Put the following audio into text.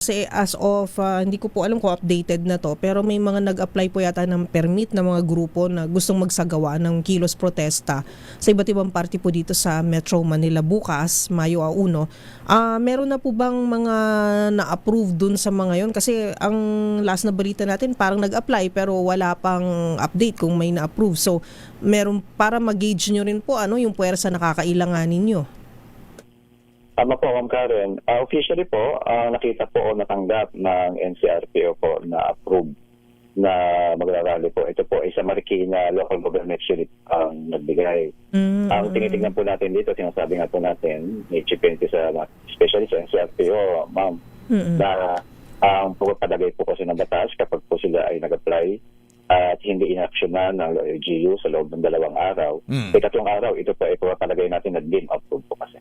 Kasi as of, hindi ko po alam kung updated na to, pero may mga nag-apply po yata ng permit na mga grupo na gustong magsagawa ng kilos protesta sa iba't ibang party po dito sa Metro Manila bukas, Mayo 1. Meron na po bang mga na-approve dun sa mga yon? Kasi ang last na balita natin parang nag-apply pero wala pang update kung may na-approve. So meron para mag-gauge nyo rin po yung puwersa na kakailanganin nyo. Tama po, Ma'am Karen. Officially po, nakita po o natanggap ng NCRPO po na approved na magrarally po. Ito po ay sa Marikina Local Government Unit ang nagbigay. Ang tinitingnan po natin dito, sinasabi nga po natin, may chipente sa especially sa NCRPO, Ma'am, na ang pagpapadagay po kasi ng batas kapag po sila ay nag-apply at hindi inaksyonan ng LGU sa loob ng 2 araw. Ikatlong araw, ito po ay pagpapadagay natin na deem approved po kasi.